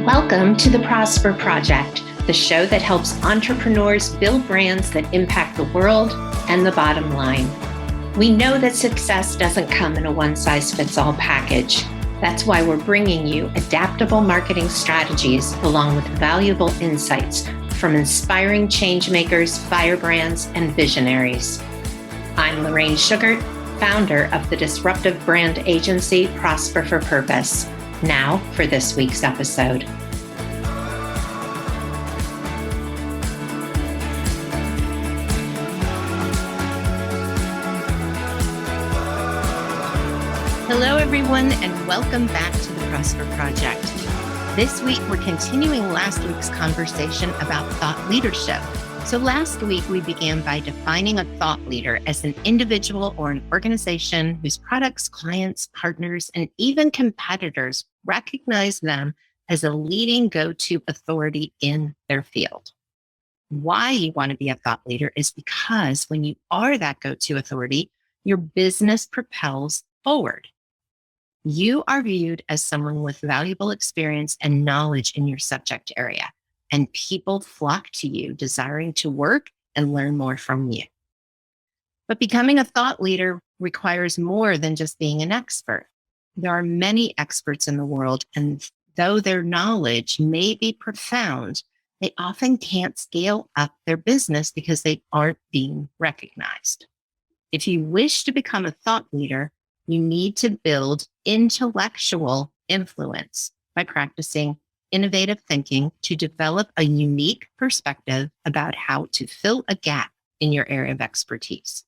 Welcome to the Prosper Project, the show that helps entrepreneurs build brands that impact the world and the bottom line. We know that success doesn't come in a one-size-fits-all package. That's why we're bringing you adaptable marketing strategies along with valuable insights from inspiring changemakers, firebrands, and visionaries. I'm Lorraine Sugart, founder of the disruptive brand agency Prosper for Purpose. Now for this week's episode. Hello, everyone, and welcome back to the Prosper Project. This week, we're continuing last week's conversation about thought leadership. So last week, we began by defining a thought leader as an individual or an organization whose products, clients, partners, and even competitors recognize them as a leading go-to authority in their field. Why you want to be a thought leader is because when you are that go-to authority, your business propels forward. You are viewed as someone with valuable experience and knowledge in your subject area, and people flock to you, desiring to work and learn more from you. But becoming a thought leader requires more than just being an expert. There are many experts in the world, and though their knowledge may be profound, they often can't scale up their business because they aren't being recognized. If you wish to become a thought leader, you need to build intellectual influence by practicing innovative thinking to develop a unique perspective about how to fill a gap in your area of expertise.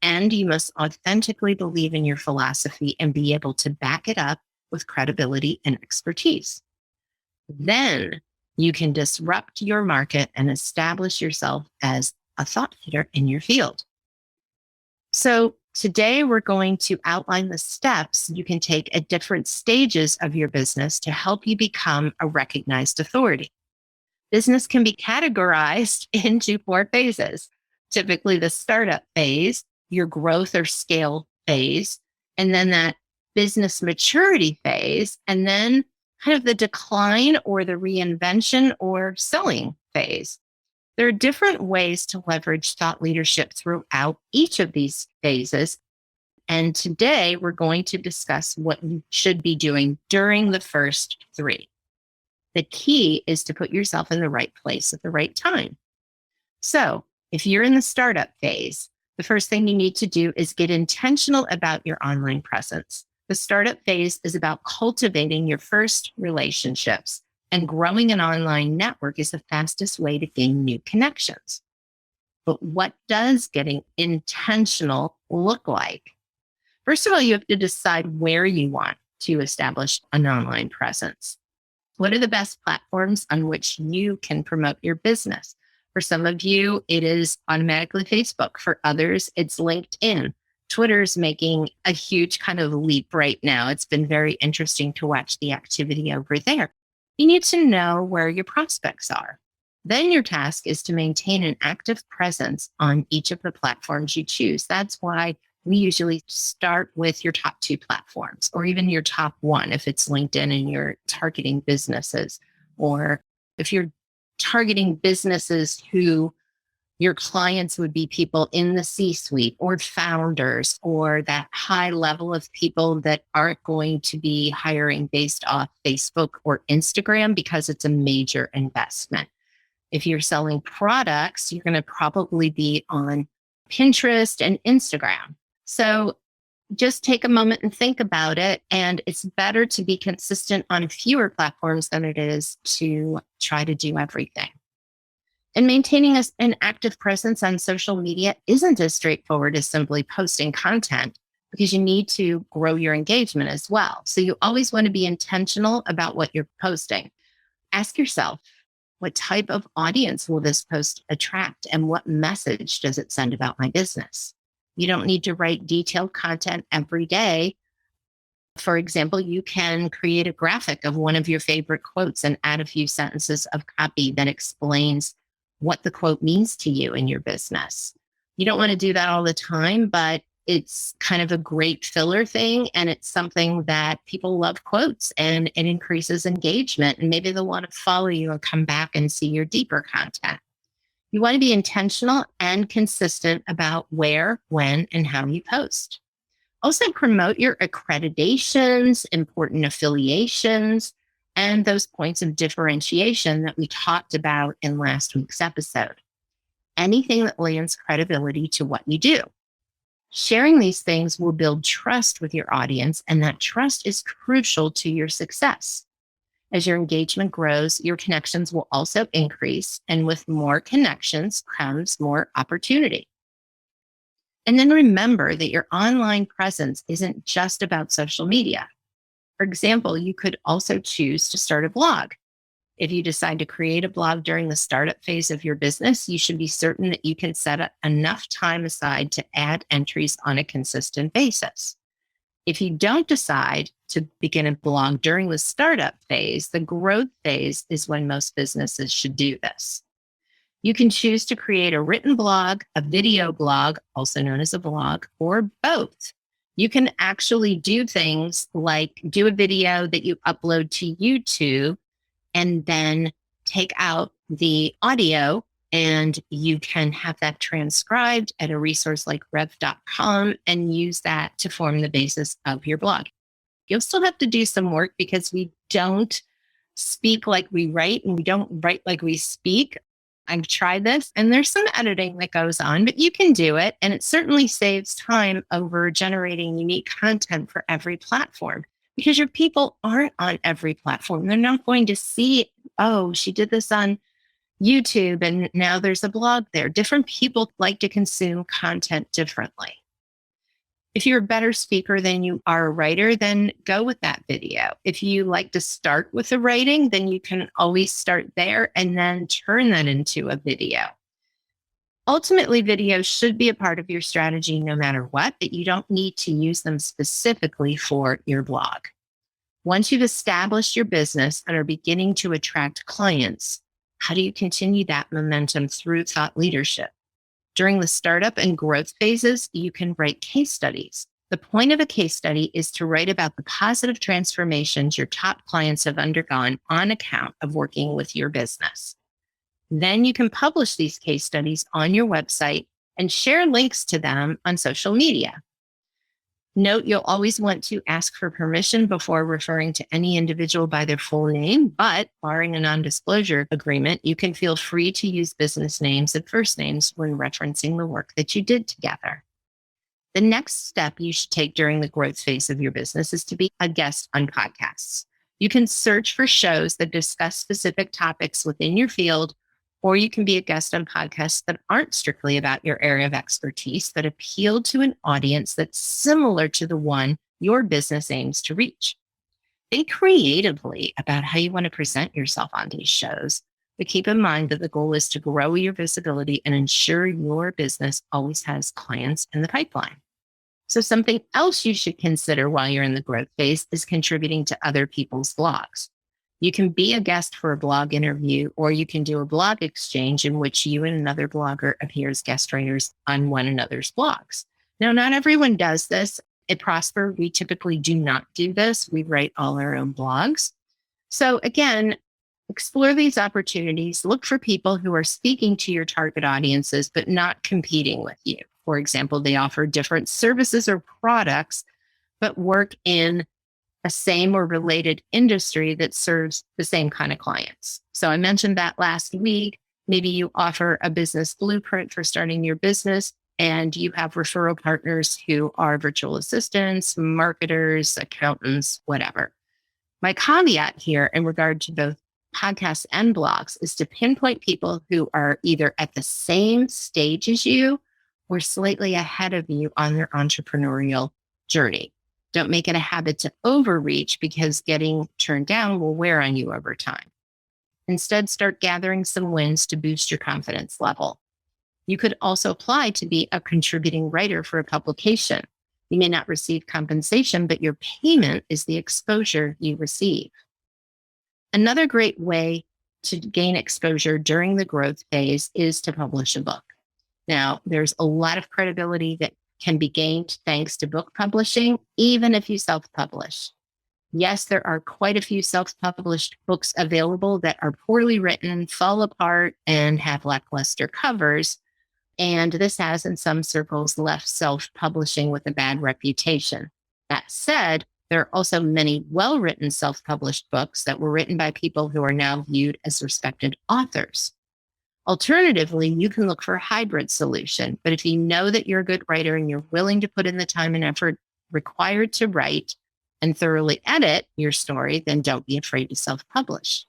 And you must authentically believe in your philosophy and be able to back it up with credibility and expertise. Then you can disrupt your market and establish yourself as a thought leader in your field. So today, we're going to outline the steps you can take at different stages of your business to help you become a recognized authority. Business can be categorized into 4 phases. Typically, the startup phase, your growth or scale phase, and then that business maturity phase, and then kind of the decline or the reinvention or selling phase. There are different ways to leverage thought leadership throughout each of these phases. And today we're going to discuss what you should be doing during the first 3. The key is to put yourself in the right place at the right time. So if you're in the startup phase, the first thing you need to do is get intentional about your online presence. The startup phase is about cultivating your first relationships. And growing an online network is the fastest way to gain new connections. But what does getting intentional look like? First of all, you have to decide where you want to establish an online presence. What are the best platforms on which you can promote your business? For some of you, it is automatically Facebook. For others, it's LinkedIn. Twitter's making a huge kind of leap right now. It's been very interesting to watch the activity over there. You need to know where your prospects are. Then your task is to maintain an active presence on each of the platforms you choose. That's why we usually start with your top 2 platforms, or even your top 1 if it's LinkedIn and you're targeting businesses, or if you're targeting businesses who your clients would be people in the C-suite or founders or that high level of people that aren't going to be hiring based off Facebook or Instagram because it's a major investment. If you're selling products, you're going to probably be on Pinterest and Instagram. So just take a moment and think about it. And it's better to be consistent on fewer platforms than it is to try to do everything. And maintaining an active presence on social media isn't as straightforward as simply posting content because you need to grow your engagement as well. So you always want to be intentional about what you're posting. Ask yourself, what type of audience will this post attract and what message does it send about my business? You don't need to write detailed content every day. For example, you can create a graphic of one of your favorite quotes and add a few sentences of copy that explains what the quote means to you in your business. You don't want to do that all the time, but it's kind of a great filler thing. And it's something that people love quotes, and it increases engagement. And maybe they'll want to follow you or come back and see your deeper content. You want to be intentional and consistent about where, when, and how you post. Also promote your accreditations, important affiliations, and those points of differentiation that we talked about in last week's episode. Anything that lends credibility to what you do. Sharing these things will build trust with your audience, and that trust is crucial to your success. As your engagement grows, your connections will also increase, and with more connections comes more opportunity. And then remember that your online presence isn't just about social media. For example, you could also choose to start a blog. If you decide to create a blog during the startup phase of your business, you should be certain that you can set enough time aside to add entries on a consistent basis. If you don't decide to begin a blog during the startup phase, the growth phase is when most businesses should do this. You can choose to create a written blog, a video blog, also known as a blog, or both. You can actually do things like do a video that you upload to YouTube and then take out the audio, and you can have that transcribed at a resource like rev.com and use that to form the basis of your blog. You'll still have to do some work because we don't speak like we write, and we don't write like we speak. I've tried this, and there's some editing that goes on, but you can do it. And it certainly saves time over generating unique content for every platform, because your people aren't on every platform. They're not going to see, oh, she did this on YouTube and now there's a blog there. Different people like to consume content differently. If you're a better speaker than you are a writer, then go with that video. If you like to start with the writing, then you can always start there and then turn that into a video. Ultimately, videos should be a part of your strategy no matter what, but you don't need to use them specifically for your blog. Once you've established your business and are beginning to attract clients, how do you continue that momentum through thought leadership? During the startup and growth phases, you can write case studies. The point of a case study is to write about the positive transformations your top clients have undergone on account of working with your business. Then you can publish these case studies on your website and share links to them on social media. Note, you'll always want to ask for permission before referring to any individual by their full name, but barring a non-disclosure agreement, you can feel free to use business names and first names when referencing the work that you did together. The next step you should take during the growth phase of your business is to be a guest on podcasts. You can search for shows that discuss specific topics within your field, or you can be a guest on podcasts that aren't strictly about your area of expertise, that appeal to an audience that's similar to the one your business aims to reach. Think creatively about how you want to present yourself on these shows, but keep in mind that the goal is to grow your visibility and ensure your business always has clients in the pipeline. So something else you should consider while you're in the growth phase is contributing to other people's blogs. You can be a guest for a blog interview, or you can do a blog exchange in which you and another blogger appear as guest writers on one another's blogs. Now, not everyone does this. At Prosper, we typically do not do this. We write all our own blogs. So again, explore these opportunities. Look for people who are speaking to your target audiences, but not competing with you. For example, they offer different services or products, but work in a same or related industry that serves the same kind of clients. So I mentioned that last week. Maybe you offer a business blueprint for starting your business, and you have referral partners who are virtual assistants, marketers, accountants, whatever. My caveat here in regard to both podcasts and blogs is to pinpoint people who are either at the same stage as you or slightly ahead of you on their entrepreneurial journey. Don't make it a habit to overreach, because getting turned down will wear on you over time. Instead, start gathering some wins to boost your confidence level. You could also apply to be a contributing writer for a publication. You may not receive compensation, but your payment is the exposure you receive. Another great way to gain exposure during the growth phase is to publish a book. Now, there's a lot of credibility that can be gained thanks to book publishing, even if you self-publish. Yes, there are quite a few self-published books available that are poorly written, fall apart, and have lackluster covers. And this has, in some circles, left self-publishing with a bad reputation. That said, there are also many well-written self-published books that were written by people who are now viewed as respected authors. Alternatively, you can look for a hybrid solution. But if you know that you're a good writer and you're willing to put in the time and effort required to write and thoroughly edit your story, then don't be afraid to self-publish.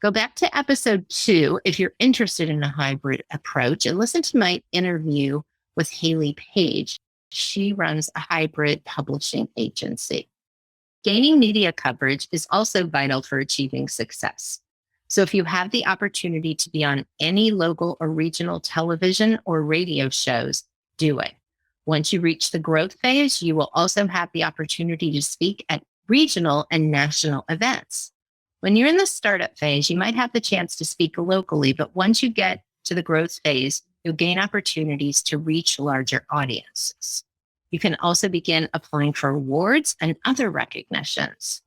Go back to episode 2 if you're interested in a hybrid approach and listen to my interview with Haley Page. She runs a hybrid publishing agency. Gaining media coverage is also vital for achieving success. So if you have the opportunity to be on any local or regional television or radio shows, do it. Once you reach the growth phase, you will also have the opportunity to speak at regional and national events. When you're in the startup phase, you might have the chance to speak locally, but once you get to the growth phase, you'll gain opportunities to reach larger audiences. You can also begin applying for awards and other recognitions.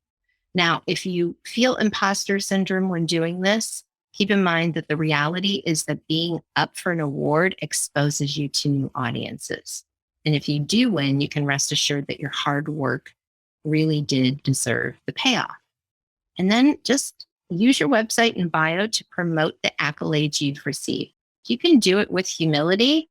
Now, if you feel imposter syndrome when doing this, keep in mind that the reality is that being up for an award exposes you to new audiences. And if you do win, you can rest assured that your hard work really did deserve the payoff. And then just use your website and bio to promote the accolades you've received. You can do it with humility,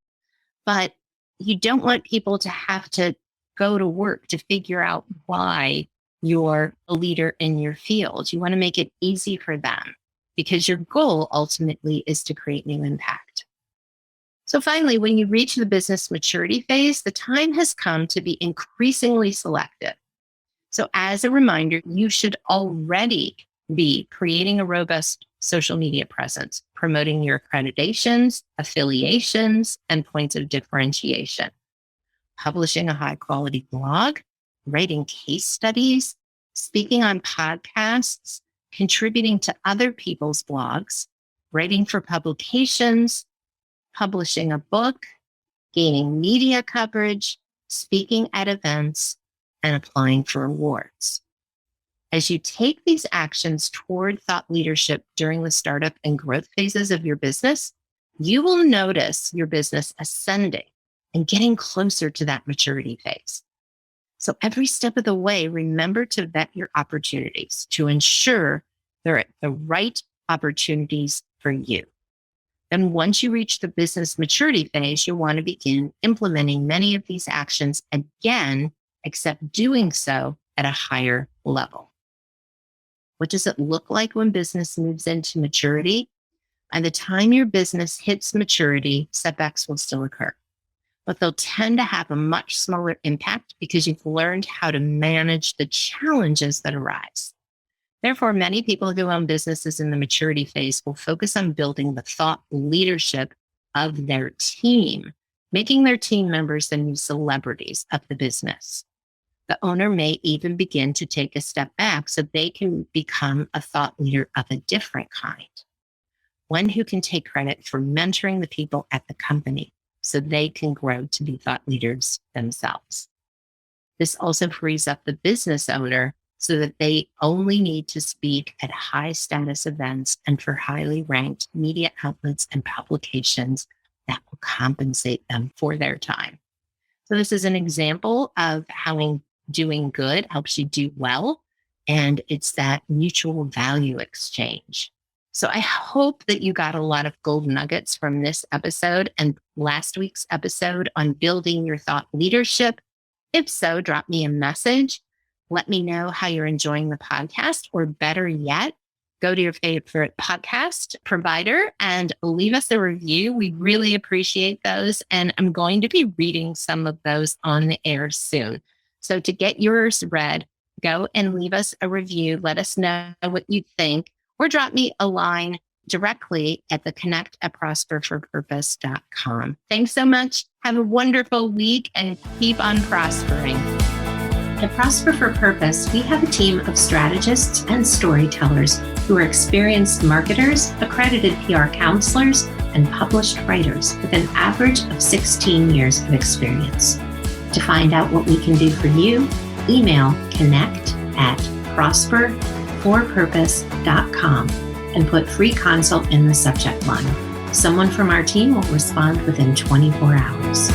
but you don't want people to have to go to work to figure out why you're a leader in your field. You want to make it easy for them because your goal ultimately is to create new impact. So finally, when you reach the business maturity phase, the time has come to be increasingly selective. So as a reminder, you should already be creating a robust social media presence, promoting your accreditations, affiliations, and points of differentiation, publishing a high-quality blog, writing case studies, speaking on podcasts, contributing to other people's blogs, writing for publications, publishing a book, gaining media coverage, speaking at events, and applying for awards. As you take these actions toward thought leadership during the startup and growth phases of your business, you will notice your business ascending and getting closer to that maturity phase. So every step of the way, remember to vet your opportunities to ensure they're the right opportunities for you. Then once you reach the business maturity phase, you'll want to begin implementing many of these actions again, except doing so at a higher level. What does it look like when business moves into maturity? By the time your business hits maturity, setbacks will still occur, but they'll tend to have a much smaller impact because you've learned how to manage the challenges that arise. Therefore, many people who own businesses in the maturity phase will focus on building the thought leadership of their team, making their team members the new celebrities of the business. The owner may even begin to take a step back so they can become a thought leader of a different kind, one who can take credit for mentoring the people at the company so they can grow to be thought leaders themselves. This also frees up the business owner so that they only need to speak at high status events and for highly ranked media outlets and publications that will compensate them for their time. So this is an example of how doing good helps you do well, and it's that mutual value exchange. So I hope that you got a lot of gold nuggets from this episode and last week's episode on building your thought leadership. If so, drop me a message. Let me know how you're enjoying the podcast, or better yet, go to your favorite podcast provider and leave us a review. We really appreciate those. And I'm going to be reading some of those on the air soon. So to get yours read, go and leave us a review. Let us know what you think, or drop me a line directly at the connect@prosperforpurpose.com. Thanks so much. Have a wonderful week and keep on prospering. At Prosper for Purpose, we have a team of strategists and storytellers who are experienced marketers, accredited PR counselors, and published writers with an average of 16 years of experience. To find out what we can do for you, email connect@prosperforpurpose.com and put free consult in the subject line. Someone from our team will respond within 24 hours.